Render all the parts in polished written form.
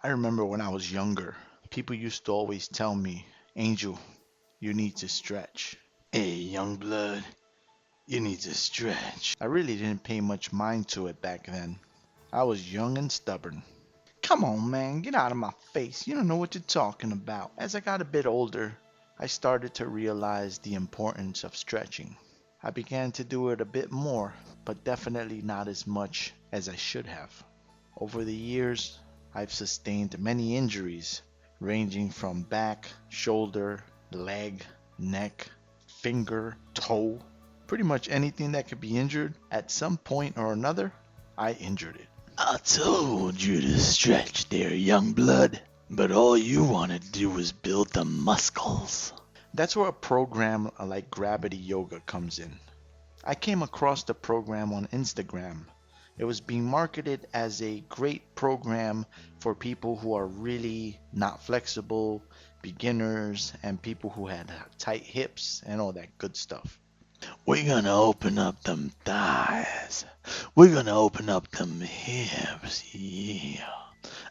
I remember when I was younger, people used to always tell me, Angel, you need to stretch. Hey, young blood, you need to stretch. I really didn't pay much mind to it back then. I was young and stubborn. Come on, man, get out of my face. You don't know what you're talking about. As I got a bit older, I started to realize the importance of stretching. I began to do it a bit more, but definitely not as much as I should have. Over the years, I've sustained many injuries, ranging from back, shoulder, leg, neck, finger, toe. Pretty much anything that could be injured at some point or another, I injured it. I told you to stretch there, young blood, but all you want to do is build the muscles. That's where a program like Gravity Yoga comes in. I came across the program on Instagram. It was being marketed as a great program for people who are really not flexible, beginners, and people who had tight hips and all that good stuff. We're gonna open up them thighs. We're gonna open up them hips. Yeah.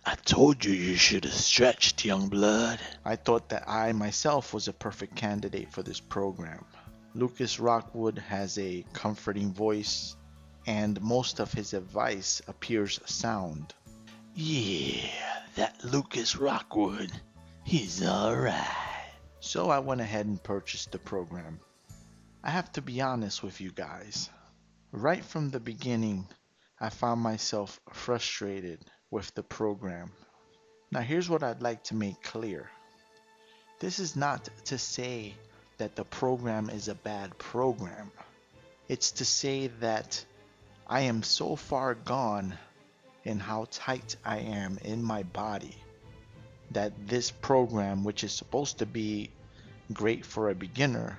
I told you you should have stretched, young blood. I thought that I myself was a perfect candidate for this program. Lucas Rockwood has a comforting voice, and most of his advice appears sound. Yeah, that Lucas Rockwood, he's alright. So I went ahead and purchased the program. I have to be honest with you guys. Right from the beginning, I found myself frustrated with the program. Now, here's what I'd like to make clear. This is not to say that the program is a bad program. It's to say that I am so far gone in how tight I am in my body that this program, which is supposed to be great for a beginner,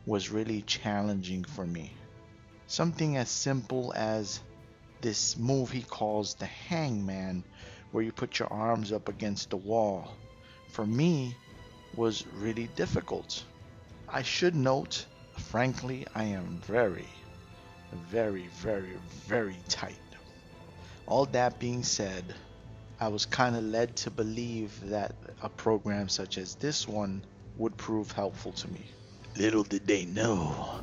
was really challenging for me. Something as simple as this move he calls the hangman, where you put your arms up against the wall, for me was really difficult. I should note, frankly, I am very, very, very, very tight. All that being said, I was kind of led to believe that a program such as this one would prove helpful to me. Little did they know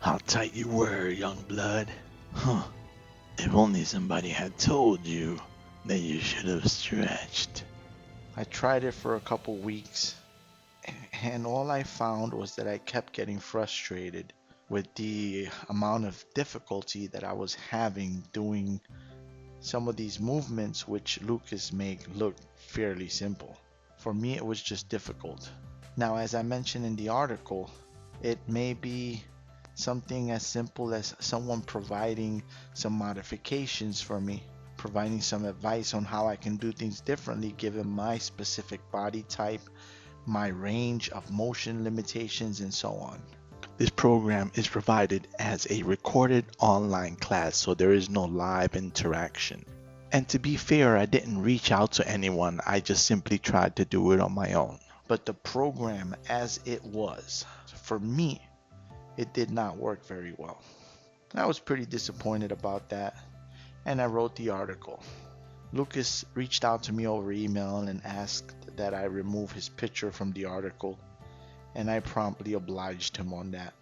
how tight you were, young blood. Huh. If only somebody had told you that you should have stretched. I tried it for a couple weeks, and all I found was that I kept getting frustrated with the amount of difficulty that I was having doing some of these movements which Lucas make look fairly simple. For me, it was just difficult. Now, as I mentioned in the article, it may be something as simple as someone providing some modifications for me, providing some advice on how I can do things differently given my specific body type, my range of motion limitations, and so on. This program is provided as a recorded online class, so there is no live interaction. And to be fair, I didn't reach out to anyone, I just simply tried to do it on my own. But the program as it was, for me, it did not work very well. I was pretty disappointed about that, and I wrote the article. Lucas reached out to me over email and asked that I remove his picture from the article, and I promptly obliged him on that.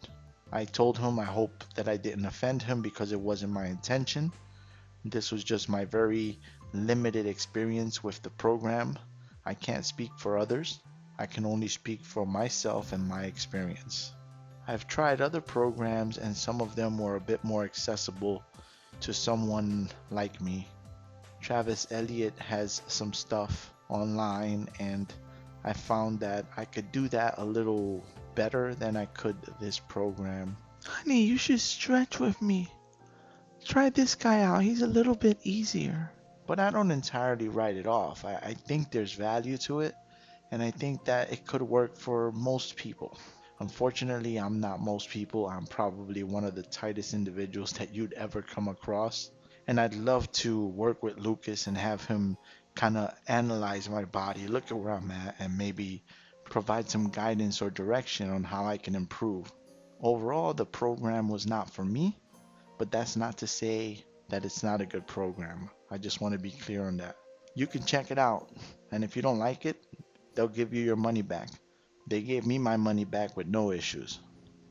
I told him I hope that I didn't offend him because it wasn't my intention. This was just my very limited experience with the program. I can't speak for others. I can only speak for myself and my experience. I've tried other programs and some of them were a bit more accessible to someone like me. Travis Elliott has some stuff online and I found that I could do that a little better than I could this program. Honey, you should stretch with me. Try this guy out. He's a little bit easier. But I don't entirely write it off. I think there's value to it, and I think that it could work for most people. Unfortunately, I'm not most people. I'm probably one of the tightest individuals that you'd ever come across. And I'd love to work with Lucas and have him kind of analyze my body, look at where I'm at, and maybe provide some guidance or direction on how I can improve. Overall, the program was not for me, but that's not to say that it's not a good program. I just want to be clear on that. You can check it out. And if you don't like it, they'll give you your money back. They gave me my money back with no issues.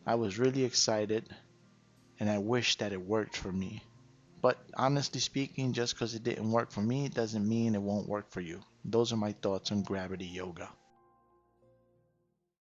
I was really excited and I wish that it worked for me. But honestly speaking, just because it didn't work for me doesn't mean it won't work for you. Those are my thoughts on gravity yoga.